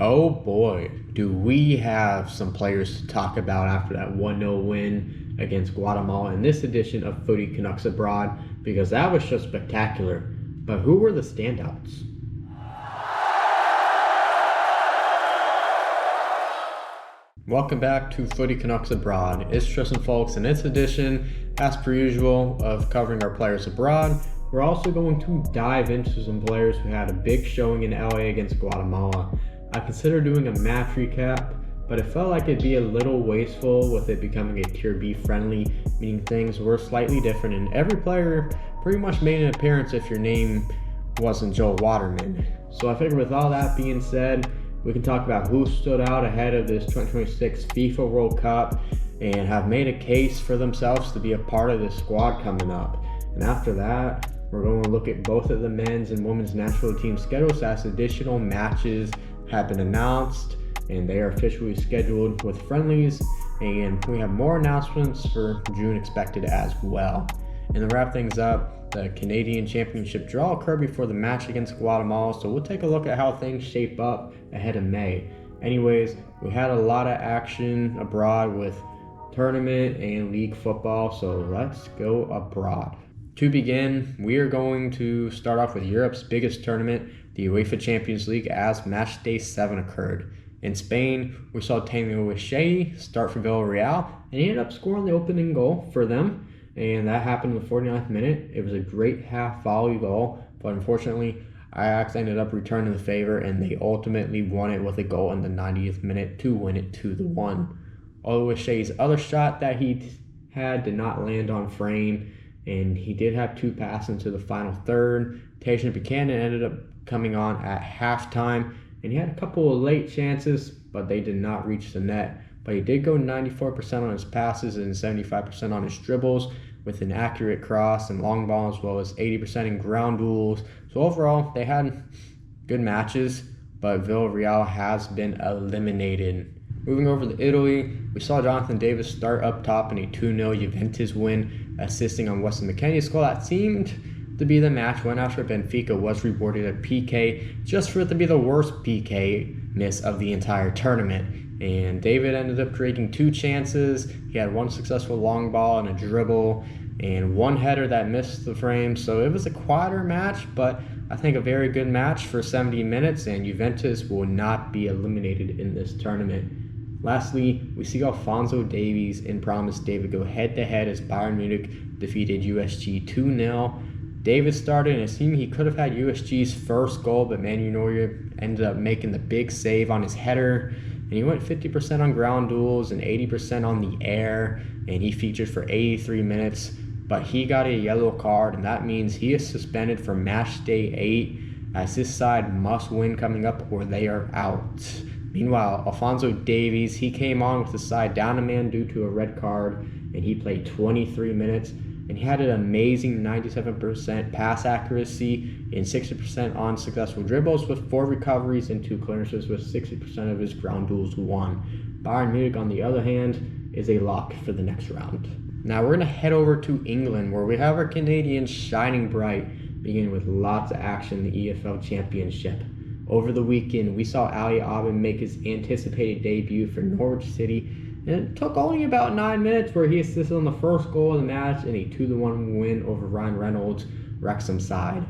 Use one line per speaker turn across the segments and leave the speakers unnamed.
Oh boy, do we have some players to talk about after that 1-0 win against Guatemala in this edition of Footy Canucks Abroad, because that was just spectacular. But who were the standouts? Welcome back to Footy Canucks Abroad. It's Tristan folks, in this edition, as per usual, of covering our players abroad, we're also going to dive into some players who had a big showing in LA against Guatemala. I considered doing a match recap, but it felt like it'd be a little wasteful with it becoming a Tier B friendly, meaning things were slightly different and every player pretty much made an appearance if your name wasn't Joel Waterman. So I figured with all that being said, we can talk about who stood out ahead of this 2026 FIFA World Cup and have made a case for themselves to be a part of this squad coming up. And after that, we're going to look at both of the men's and women's national team schedules as additional matches have been announced and they are officially scheduled with friendlies, and we have more announcements for June expected as well. And to wrap things up, the Canadian Championship draw occurred before the match against Guatemala, so we'll take a look at how things shape up ahead of May. Anyways, we had a lot of action abroad with tournament and league football, so let's go abroad. To begin, we are going to start off with Europe's biggest tournament, the UEFA Champions League, as Matchday 7 occurred. In Spain, we saw Tanguy start for Villarreal, and he ended up scoring the opening goal for them, and that happened in the 49th minute. It was a great half volley goal, but unfortunately, Ajax ended up returning the favor, and they ultimately won it with a goal in the 90th minute to win it 2-1. Oluwaseyi's other shot that he had did not land on frame, and he did have two passes into the final third. Tajon Buchanan ended up coming on at halftime, and he had a couple of late chances, but they did not reach the net. But he did go 94% on his passes and 75% on his dribbles with an accurate cross and long ball, as well as 80% in ground duels. So overall, they had good matches, but Villarreal has been eliminated. Moving over to Italy, we saw Jonathan Davis start up top in a 2-0 Juventus win, assisting on Weston McKennie's goal. That seemed to be the match win after Benfica was rewarded a PK, just for it to be the worst PK-ness of the entire tournament. And David ended up creating two chances. He had one successful long ball and a dribble, and one header that missed the frame. So it was a quieter match, but I think a very good match for 70 minutes, and Juventus will not be eliminated in this tournament. Lastly, we see Alphonso Davies and Promise David go head-to-head as Bayern Munich defeated USG 2-0. David started, and it seemed he could have had USG's first goal, but Manuel Neuer ended up making the big save on his header, and he went 50% on ground duels and 80% on the air, and he featured for 83 minutes, but he got a yellow card, and that means he is suspended for match day 8, as his side must win coming up or they are out. Meanwhile, Alphonso Davies, he came on with the side down a man due to a red card, and he played 23 minutes, and he had an amazing 97% pass accuracy and 60% on successful dribbles with 4 recoveries and 2 clearances with 60% of his ground duels won. Bayern Munich, on the other hand, is a lock for the next round. Now we're going to head over to England, where we have our Canadians shining bright, beginning with lots of action in the EFL Championship. Over the weekend, we saw Ali Abin make his anticipated debut for Norwich City, and it took only about 9 minutes where he assisted on the first goal of the match in a 2-1 win over Ryan Reynolds' Wrexham side.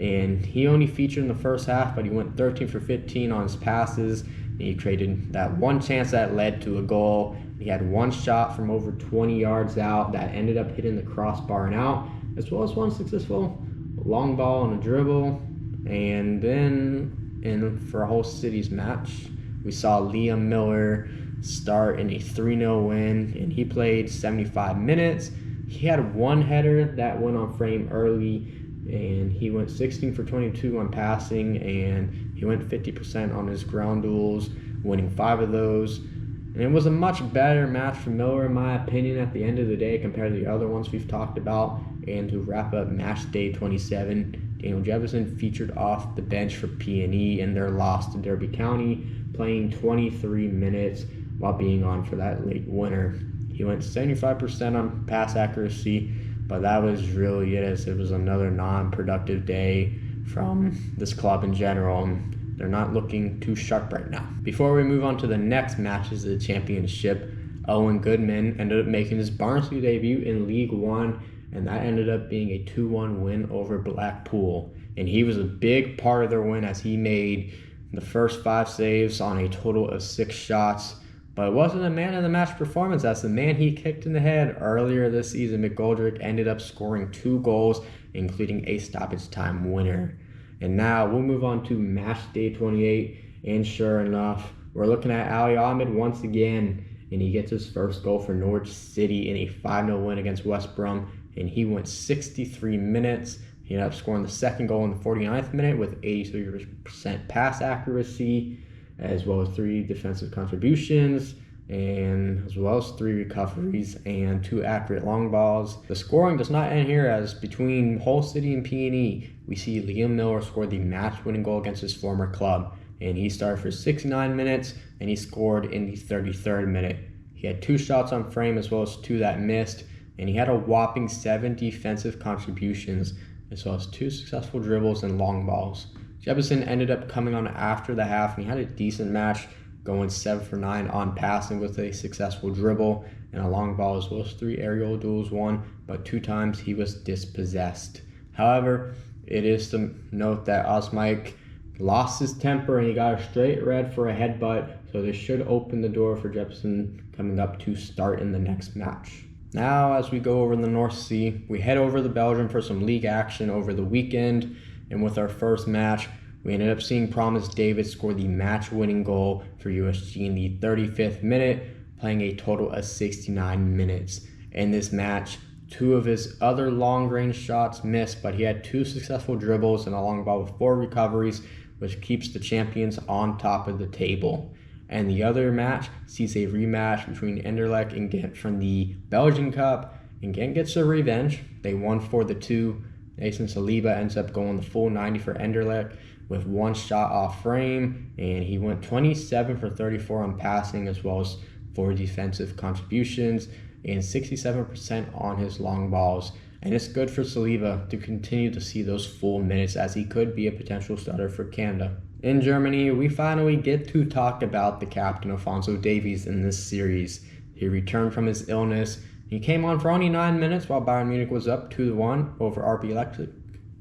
And he only featured in the first half, but he went 13 for 15 on his passes, and he created that one chance that led to a goal. He had one shot from over 20 yards out that ended up hitting the crossbar and out, as well as one successful long ball and a dribble. And then, for a whole City's match, we saw Liam Miller start in a 3-0 win, and he played 75 minutes. He had one header that went on frame early, and he went 16 for 22 on passing, and he went 50% on his ground duels, winning 5 of those. And it was a much better match for Miller, in my opinion, at the end of the day compared to the other ones we've talked about. And to wrap up match day 27, Daniel Jefferson featured off the bench for P&E in their loss to Derby County, playing 23 minutes while being on for that late winner. He went 75% on pass accuracy, but that was really it, as it was another non-productive day from this club in general. they're not looking too sharp right now. Before we move on to the next matches of the championship, Owen Goodman ended up making his Barnsley debut in League One, and that ended up being a 2-1 win over Blackpool. And he was a big part of their win as he made the first 5 saves on a total of 6 shots. But it wasn't a man of the match performance, as the man he kicked in the head earlier this season, McGoldrick, ended up scoring 2 goals, including a stoppage time winner. And now we'll move on to match day 28, and sure enough, we're looking at Ali Ahmed once again, and he gets his first goal for Norwich City in a 5-0 win against West Brom, and he went 63 minutes. He ended up scoring the second goal in the 49th minute with 83% pass accuracy, as well as 3 defensive contributions, and as well as 3 recoveries and 2 accurate long balls. The scoring does not end here, as between Hull City and P&E, we see Liam Miller scored the match-winning goal against his former club, and he started for 69 minutes, and he scored in the 33rd minute. He had 2 shots on frame as well as 2 that missed, and he had a whopping 7 defensive contributions, as well as 2 successful dribbles and long balls. Jefferson ended up coming on after the half, and he had a decent match, going 7 for 9 on passing with a successful dribble and a long ball, as well as 3 aerial duels won, but 2 times he was dispossessed. However, it is to note that Osmike lost his temper and he got a straight red for a headbutt, so this should open the door for Jefferson coming up to start in the next match. Now, as we go over the North Sea, we head over to Belgium for some league action over the weekend. And with our first match, we ended up seeing Promise David score the match-winning goal for USG in the 35th minute, playing a total of 69 minutes. In this match, 2 of his other long-range shots missed, but he had 2 successful dribbles and a long ball with 4 recoveries, which keeps the champions on top of the table. And the other match sees a rematch between Anderlecht and Ghent from the Belgian Cup, and Ghent gets their revenge. They won 4-2. Nathan Saliba ends up going the full 90 for Anderlecht with 1 shot off frame, and he went 27 for 34 on passing, as well as 4 defensive contributions and 67% on his long balls. And it's good for Saliba to continue to see those full minutes, as he could be a potential starter for Canada. In Germany, we finally get to talk about the captain Alphonso Davies in this series. He returned from his illness. He came on for only 9 minutes while Bayern Munich was up 2-1 over RB Leipzig,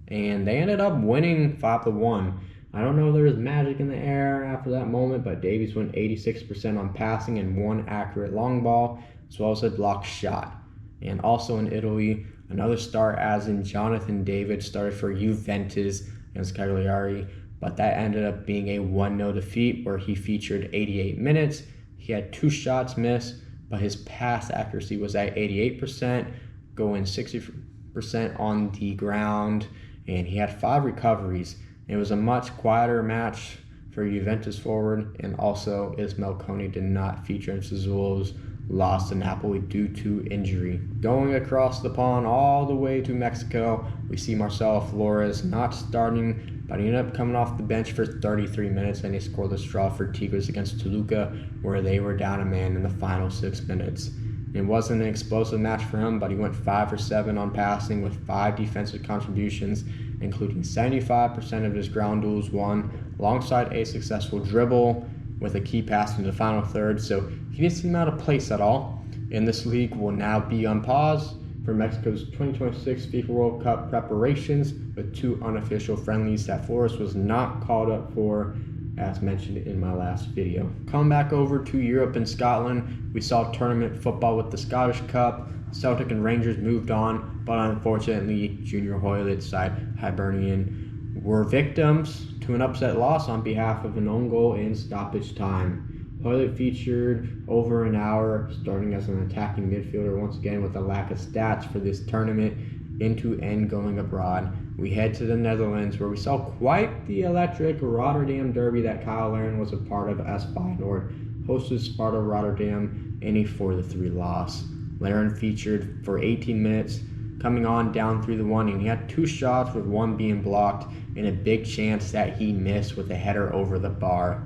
and they ended up winning 5-1. I don't know if there was magic in the air after that moment, but Davies went 86% on passing and 1 accurate long ball, as well as a blocked shot. And also in Italy, another start as in Jonathan David started for Juventus against Cagliari, but that ended up being a 1-0 defeat where he featured 88 minutes. He had 2 shots missed, but his pass accuracy was at 88%, going 60% on the ground, and he had 5 recoveries. It was a much quieter match for Juventus forward, and also Ismail Kone did not feature in Sassuolo's loss to Napoli due to injury. Going across the pond all the way to Mexico, we see Marcelo Flores not starting, but he ended up coming off the bench for 33 minutes, and he scored the straw for Tigres against Toluca, where they were down a man in the final 6 minutes. It wasn't an explosive match for him, but he went 5 for 7 on passing with 5 defensive contributions, including 75% of his ground duels won, alongside a successful dribble with a key pass in the final third, so he didn't seem out of place at all. And this league will now be on pause for Mexico's 2026 FIFA World Cup preparations, with 2 unofficial friendlies that Flores was not called up for, as mentioned in my last video. Coming back over to Europe and Scotland, we saw tournament football with the Scottish Cup. Celtic and Rangers moved on, but unfortunately, Junior Hoylett's side, Hibernian, were victims to an upset loss on behalf of an own goal in stoppage time. Hoylett featured over an hour, starting as an attacking midfielder once again with a lack of stats for this tournament. Into end going abroad, we head to the Netherlands, where we saw quite the electric Rotterdam derby that Kyle Larin was a part of as Feyenoord hosted Sparta Rotterdam in a 4-3 loss. Larin featured for 18 minutes, coming on down through the 1, and he had 2 shots with 1 being blocked and a big chance that he missed with a header over the bar.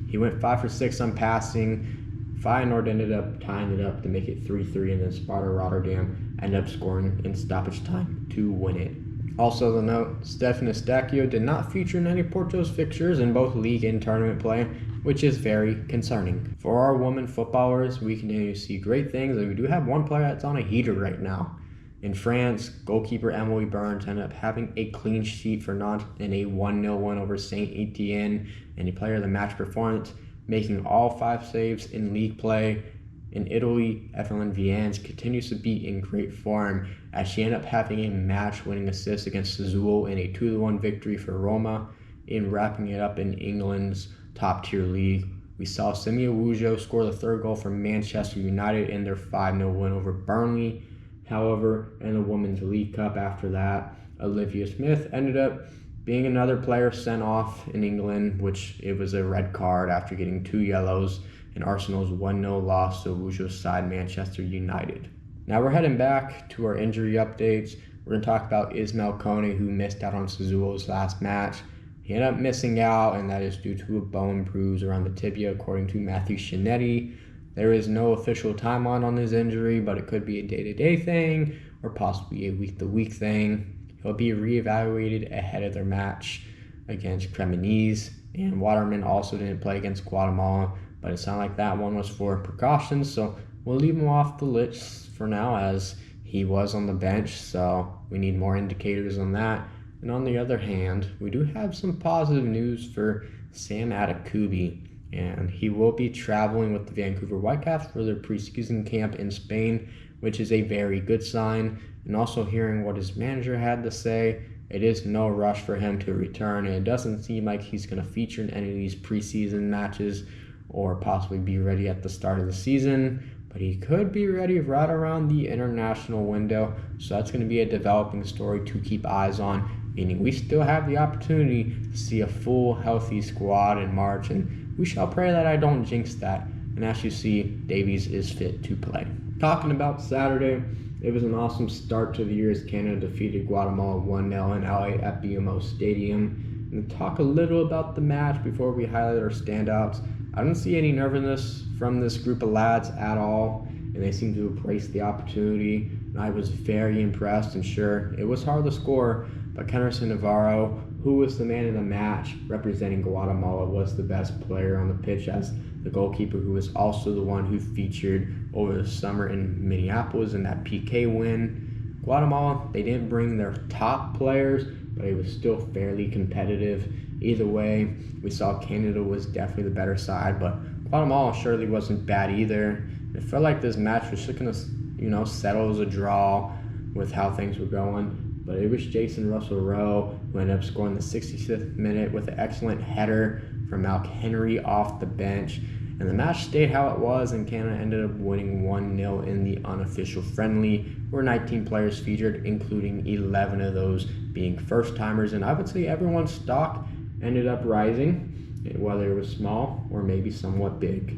He went 5 for 6 on passing. Feyenoord ended up tying it up to make it 3-3, and then Sparta Rotterdam ended up scoring in stoppage time to win it. Also, the note, Stefan Estacio did not feature in any Porto's fixtures in both league and tournament play, which is very concerning. For our women footballers, we continue to see great things, and we do have one player that's on a heater right now. In France, goalkeeper Emily Burns ended up having a clean sheet for Nantes in a 1-0 win over Saint Etienne, and a player of the match performance, making all 5 saves in league play. In Italy, Evelyn Vians continues to be in great form as she ended up having a match-winning assist against Sassuolo in a 2-1 victory for Roma. In wrapping it up in England's top-tier league, we saw Simia Wujo score the 3rd goal for Manchester United in their 5-0 win over Burnley. However, in the Women's League Cup after that, Olivia Smith ended up being another player sent off in England, which it was a red card after getting 2 yellows in Arsenal's 1-0 loss to Wujo's side Manchester United. Now we're heading back to our injury updates. We're going to talk about Ismail Kone, who missed out on Sassuolo's last match. He ended up missing out, and that is due to a bone bruise around the tibia, according to Matthew Shinetti. There is no official timeline on his injury, but it could be a day-to-day thing or possibly a week-to-week thing. He'll be reevaluated ahead of their match against CANMNT, and Waterman also didn't play against Guatemala, but it sounded like that one was for precautions, so we'll leave him off the list for now as he was on the bench, so we need more indicators on that. And on the other hand, we do have some positive news for Sam Adekubi, and he will be traveling with the Vancouver Whitecaps for their preseason camp in Spain, which is a very good sign. And also hearing what his manager had to say, it is no rush for him to return, and it doesn't seem like he's going to feature in any of these preseason matches or possibly be ready at the start of the season, but he could be ready right around the international window, so that's going to be a developing story to keep eyes on, meaning we still have the opportunity to see a full, healthy squad in March, and we shall pray that I don't jinx that. And as you see, Davies is fit to play. Talking about Saturday, it was an awesome start to the year as Canada defeated Guatemala 1-0 in LA at BMO Stadium. And to talk a little about the match before we highlight our standouts, I don't see any nervousness from this group of lads at all, and they seem to embrace the opportunity. And I was very impressed, and sure, it was hard to score, but Kennerson Navarro, who was the man in the match representing Guatemala, was the best player on the pitch as the goalkeeper, who was also the one who featured over the summer in Minneapolis in that PK win. Guatemala, they didn't bring their top players, but it was still fairly competitive. Either way, we saw Canada was definitely the better side, but Guatemala surely wasn't bad either. It felt like this match was just going to, settle as a draw with how things were going. But it was Jason Russell-Rowe who ended up scoring the 66th minute with an excellent header from Malk Henry off the bench. And the match stayed how it was, and Canada ended up winning 1-0 in the unofficial friendly, where 19 players featured, including 11 of those being first-timers. And I would say everyone's stock ended up rising, whether it was small or maybe somewhat big.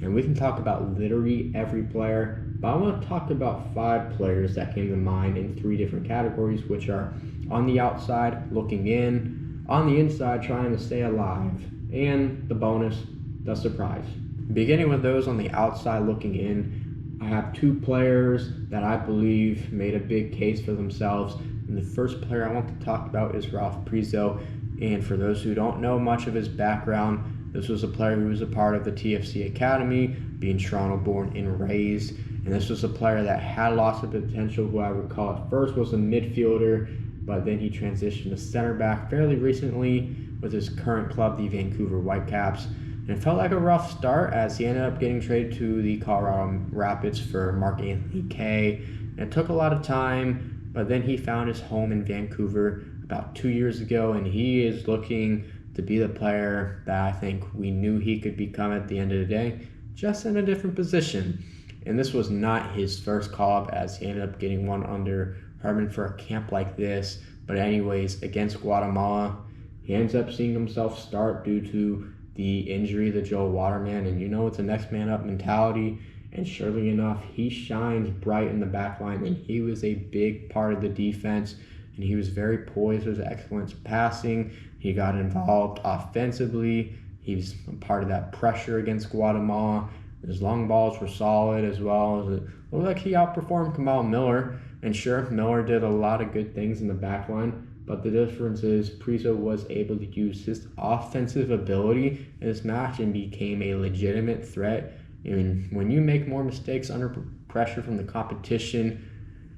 And we can talk about literally every player, but I want to talk about 5 players that came to mind in 3 different categories, which are on the outside, looking in, on the inside, trying to stay alive, and the bonus, the surprise. Beginning with those on the outside looking in, I have 2 players that I believe made a big case for themselves. And the first player I want to talk about is Ralph Priso. And for those who don't know much of his background, this was a player who was a part of the TFC Academy, being Toronto born and raised. And this was a player that had lots of potential, who I recall at first was a midfielder, but then he transitioned to center back fairly recently with his current club, the Vancouver Whitecaps. And it felt like a rough start as he ended up getting traded to the Colorado Rapids for Mark Anthony Kay. And it took a lot of time, but then he found his home in Vancouver about 2 years ago, and he is looking to be the player that I think we knew he could become at the end of the day, just in a different position. And this was not his first call-up, as he ended up getting one under Herman for a camp like this. But anyways, against Guatemala, he ends up seeing himself start due to the injury to Joe Waterman. And it's a next man up mentality. And surely enough, he shines bright in the back line, and he was a big part of the defense. And he was very poised with excellent passing. He got involved offensively. He was a part of that pressure against Guatemala. His long balls were solid, as well as it looked like he outperformed Kamal Miller. And sure, Miller did a lot of good things in the back line, but the difference is Priso was able to use his offensive ability in this match and became a legitimate threat. And when you make more mistakes under pressure from the competition,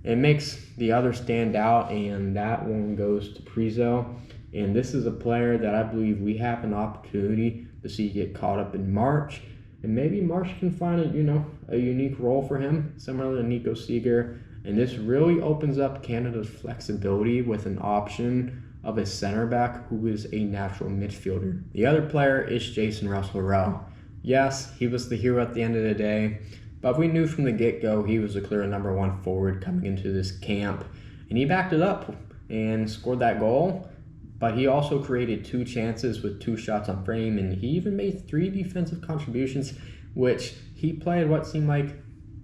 it makes the other stand out, and that one goes to Priso. And this is a player that I believe we have an opportunity to see get caught up in March. And maybe March can find a unique role for him, similar to Nico Seeger. And this really opens up Canada's flexibility with an option of a center back who is a natural midfielder. The other player is Jason Russell-Rowe. Yes, he was the hero at the end of the day, but we knew from the get-go he was the clear number one forward coming into this camp. And he backed it up and scored that goal, but he also created 2 chances with 2 shots on frame, and he even made 3 defensive contributions, which he played what seemed like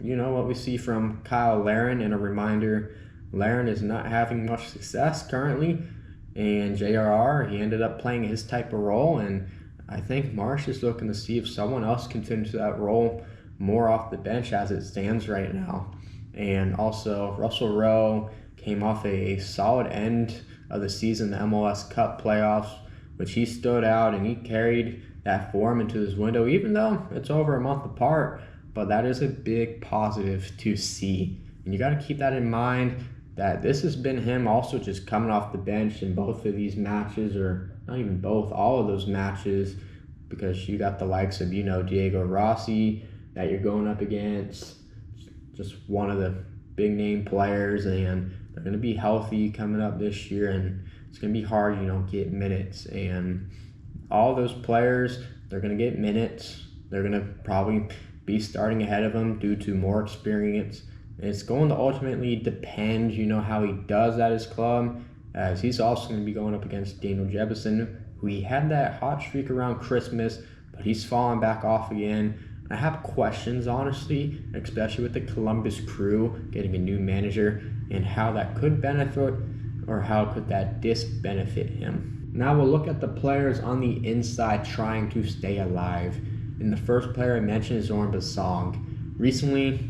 what we see from Kyle Larin. And a reminder, Larin is not having much success currently, and JRR, he ended up playing his type of role, and I think Marsh is looking to see if someone else can fit into that role more off the bench as it stands right now. And also, Russell Rowe came off a solid end of the season, the MLS Cup playoffs, which he stood out and he carried that form into this window, even though it's over a month apart. But that is a big positive to see. And you got to keep that in mind, that this has been him also just coming off the bench in both of these matches, or not even both, all of those matches, because you got the likes of, Diego Rossi that you're going up against, just one of the big name players, and they're going to be healthy coming up this year, and it's going to be hard, get minutes. And all those players, they're going to get minutes. They're going to probably be starting ahead of him due to more experience. And it's going to ultimately depend, how he does at his club, as he's also going to be going up against Daniel Jebison, who he had that hot streak around Christmas, but he's fallen back off again. I have questions, honestly, especially with the Columbus Crew getting a new manager, and how that could benefit or how could that disbenefit him. Now we'll look at the players on the inside trying to stay alive. And the first player I mentioned is Zoran Basong. Recently,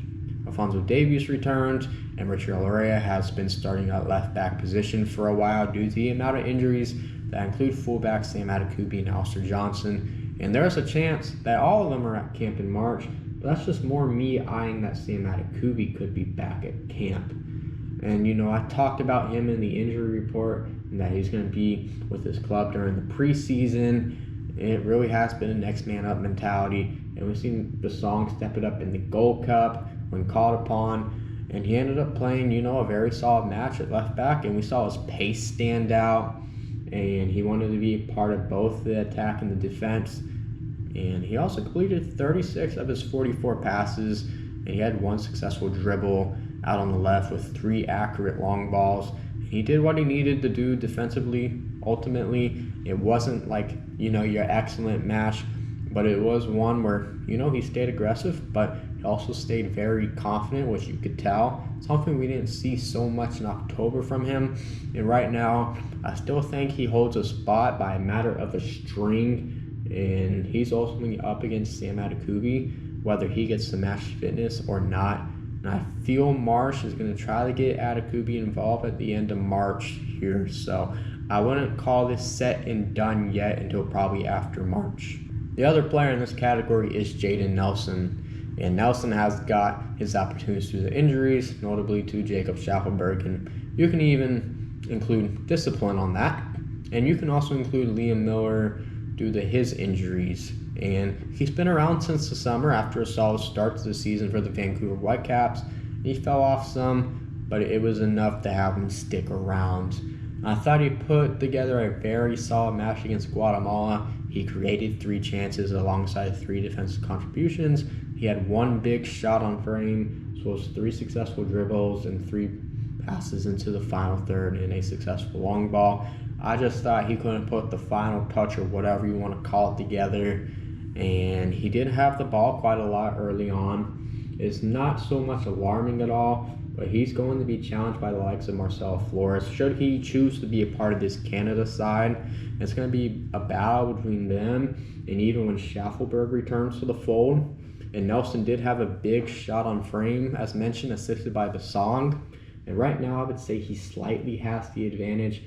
Alphonso Davies returned, and Richard Lorea has been starting at left back position for a while due to the amount of injuries that include fullbacks Sam Adekubi and Alistair Johnson. And there's a chance that all of them are at camp in March, but that's just more me eyeing that Sam Adekubi could be back at camp. And I talked about him in the injury report, and that he's going to be with his club during the preseason. It really has been a next man up mentality, and we've seen Basong step it up in the Gold Cup when called upon, and he ended up playing a very solid match at left back, and we saw his pace stand out, and he wanted to be part of both the attack and the defense. And he also completed 36 of his 44 passes, and he had 1 successful dribble out on the left with 3 accurate long balls. He did what he needed to do defensively. Ultimately, it wasn't like, your excellent match, but it was one where, he stayed aggressive, but he also stayed very confident, which you could tell. Something we didn't see so much in October from him. And right now, I still think he holds a spot by a matter of a string, and he's ultimately up against Sam Adekubi, whether he gets the match fitness or not. And I feel Marsh is going to try to get Adekubi involved at the end of March here. So I wouldn't call this set and done yet until probably after March. The other player in this category is Jaden Nelson. And Nelson has got his opportunities through the injuries, notably to Jacob Schaffelberg. And you can even include discipline on that. And you can also include Liam Miller due to his injuries. And he's been around since the summer after a solid start to the season for the Vancouver Whitecaps. He fell off some, but it was enough to have him stick around. I thought he put together a very solid match against Guatemala. He created 3 chances alongside 3 defensive contributions. He had 1 big shot on frame, as well as 3 successful dribbles and 3 passes into the final third and a successful long ball. I just thought he couldn't put the final touch or whatever you want to call it together. And he did have the ball quite a lot early on. It's not so much alarming at all, but he's going to be challenged by the likes of Marcelo Flores. Should he choose to be a part of this Canada side, it's going to be a battle between them, and even when Schaffelberg returns to the fold. And Nelson did have a big shot on frame, as mentioned, assisted by Basong. And right now, I would say he slightly has the advantage,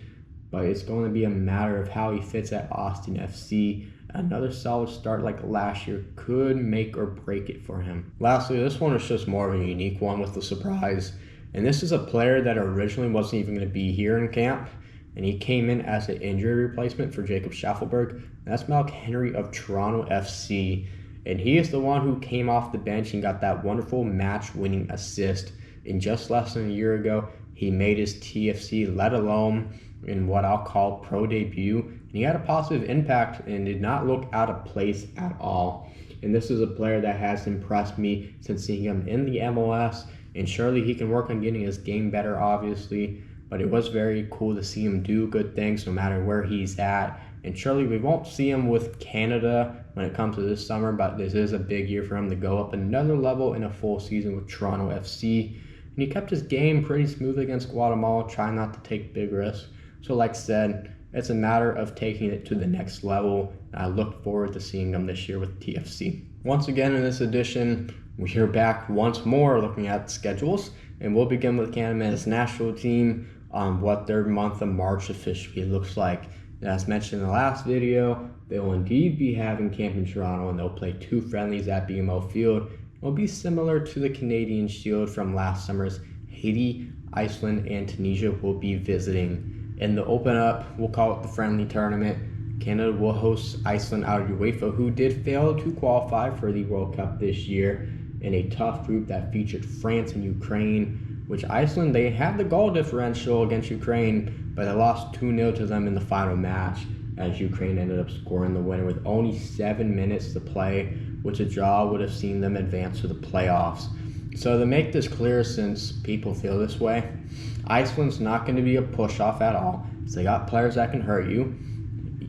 but it's going to be a matter of how he fits at Austin FC. Another solid start like last year could make or break it for him. Lastly, this one is just more of a unique one with the surprise. And this is a player that originally wasn't even going to be here in camp. And he came in as an injury replacement for Jacob Schaffelberg. That's Malk Henry of Toronto FC. And he is the one who came off the bench and got that wonderful match-winning assist. And just less than a year ago, he made his TFC, let alone in what I'll call pro debut. And he had a positive impact and did not look out of place at all. And this is a player that has impressed me since seeing him in the MLS. And surely he can work on getting his game better, obviously. But it was very cool to see him do good things no matter where he's at. And surely we won't see him with Canada when it comes to this summer, but this is a big year for him to go up another level in a full season with Toronto FC. And he kept his game pretty smooth against Guatemala, trying not to take big risks. So like I said, it's a matter of taking it to the next level. And I look forward to seeing him this year with TFC. Once again in this edition, we are back once more looking at schedules. And we'll begin with CANMNT's national team on what their month of March officially looks like. And as mentioned in the last video, they will indeed be having camp in Toronto, and they'll play 2 friendlies at BMO Field. It will be similar to the Canadian Shield from last summer's. Haiti, Iceland, and Tunisia will be visiting. In the open up, we'll call it the friendly tournament, Canada will host Iceland out of UEFA, who did fail to qualify for the World Cup this year, in a tough group that featured France and Ukraine, which Iceland, they had the goal differential against Ukraine, but they lost 2-0 to them in the final match, as Ukraine ended up scoring the winner with only 7 minutes to play, which a draw would have seen them advance to the playoffs. So to make this clear, since people feel this way, Iceland's not going to be a push-off at all. So they got players that can hurt you,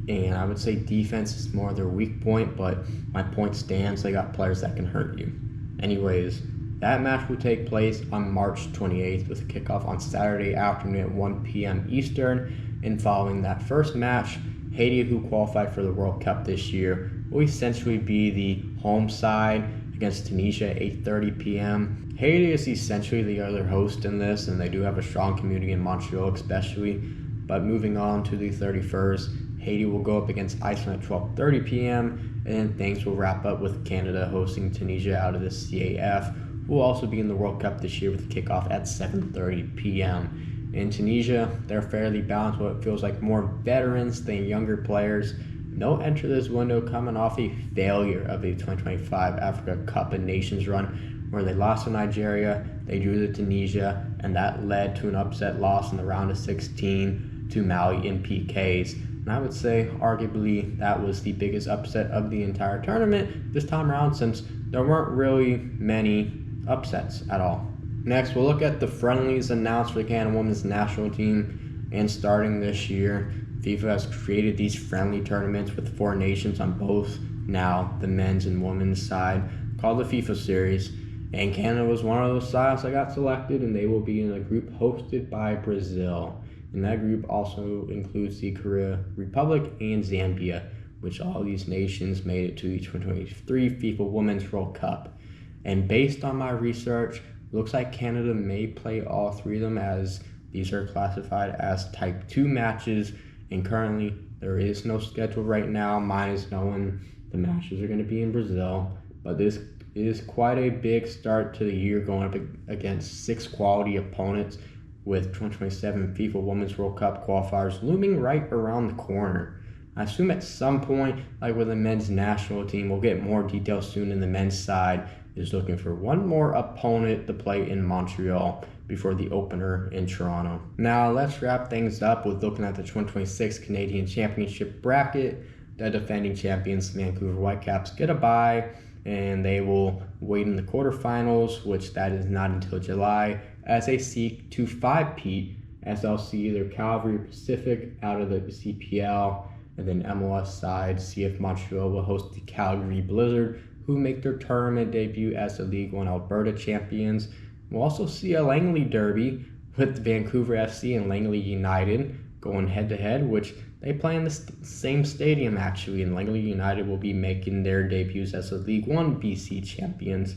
and I would say defense is more their weak point, but my point stands, they got players that can hurt you. Anyways, that match will take place on March 28th with a kickoff on Saturday afternoon at 1 p.m. Eastern. And following that first match, Haiti, who qualified for the World Cup this year, will essentially be the home side against Tunisia at 8:30 p.m. Haiti is essentially the other host in this, and they do have a strong community in Montreal especially. But moving on to the 31st, Haiti will go up against Iceland at 12:30 p.m. and then things will wrap up with Canada hosting Tunisia out of the CAF, who will also be in the World Cup this year with a kickoff at 7:30 p.m. In Tunisia, they're fairly balanced, what it feels like more veterans than younger players. No enter this window coming off a failure of the 2025 Africa Cup of Nations run, where they lost to Nigeria, they drew to Tunisia, and that led to an upset loss in the round of 16 to Mali in PKs. And I would say, arguably, that was the biggest upset of the entire tournament this time around, since there weren't really many upsets at all. Next, we'll look at the friendlies announced for the Canada Women's National Team. And starting this year, FIFA has created these friendly tournaments with 4 nations on both now the men's and women's side, called the FIFA Series. And Canada was one of those sides that got selected, and they will be in a group hosted by Brazil. And that group also includes the Korea Republic and Zambia, which all these nations made it to the 2023 FIFA Women's World Cup. And based on my research, looks like Canada may play all 3 of them, as these are classified as Type 2 matches, and currently there is no schedule right now, minus knowing the matches are going to be in Brazil. But this is quite a big start to the year, going up against 6 quality opponents, with 2027 FIFA Women's World Cup qualifiers looming right around the corner. I assume at some point, like with the men's national team, we'll get more details soon, in the men's side is looking for one more opponent to play in Montreal before the opener in Toronto. Now let's wrap things up with looking at the 2026 Canadian Championship bracket. The defending champions, Vancouver Whitecaps, get a bye, and they will wait in the quarterfinals, which that is not until July, as they seek to 5-peat SLC, either Calgary Pacific out of the CPL, and then MLS side, CF Montreal will host the Calgary Blizzard, who make their tournament debut as the League One Alberta champions. We'll also see a Langley Derby with Vancouver FC and Langley United going head-to-head, which they play in the same stadium actually, and Langley United will be making their debuts as the League One BC champions.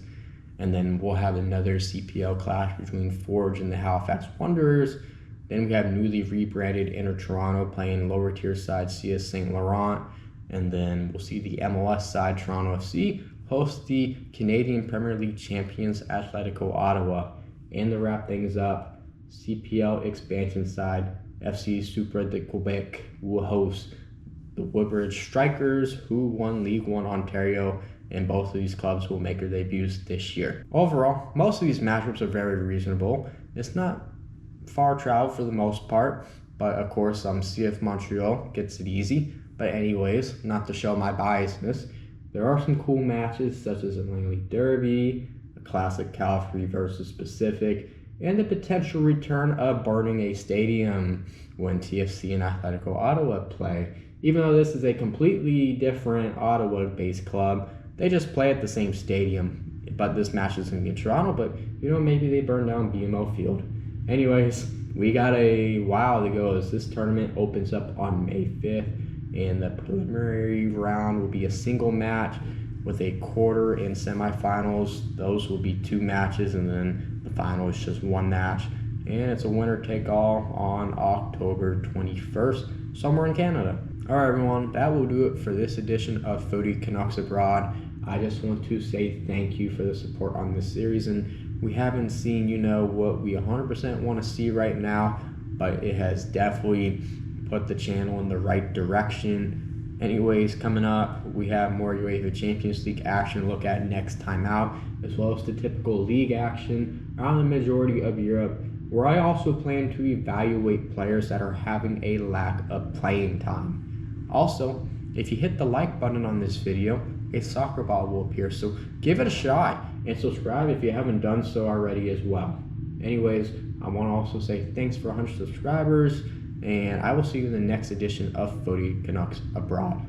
And then we'll have another CPL clash between Forge and the Halifax Wanderers. Then we have newly rebranded Inter Toronto playing lower tier side CS St. Laurent. And then we'll see the MLS side, Toronto FC, host the Canadian Premier League champions Atletico Ottawa. And to wrap things up, CPL expansion side, FC Super de Quebec will host the Woodbridge Strikers, who won League One Ontario, and both of these clubs will make their debuts this year. Overall, most of these matchups are very reasonable. It's not far travel for the most part, but of course CF Montreal gets it easy. But anyways, not to show my biasness, there are some cool matches such as a Langley Derby, a classic Calgary versus Pacific, and the potential return of Burning A Stadium when TFC and Atletico Ottawa play. Even though this is a completely different Ottawa-based club, they just play at the same stadium. But this match is going to be in Toronto, but maybe they burn down BMO Field. Anyways, we got a while to go as this tournament opens up on May 5th, and the preliminary round will be a single match with a quarter and semifinals. Those will be 2 matches, and then the final is just 1 match. And it's a winner-take-all on October 21st, somewhere in Canada. All right, everyone, that will do it for this edition of Footy Canucks Abroad. I just want to say thank you for the support on this series, and we haven't seen, what we 100% want to see right now, but it has definitely put the channel in the right direction. Anyways, coming up, we have more UEFA Champions League action to look at next time out, as well as the typical league action around the majority of Europe, where I also plan to evaluate players that are having a lack of playing time. Also, if you hit the like button on this video, a soccer ball will appear, so give it a shot and subscribe if you haven't done so already as well. Anyways, I want to also say thanks for 100 subscribers, and I will see you in the next edition of Footy Canucks Abroad.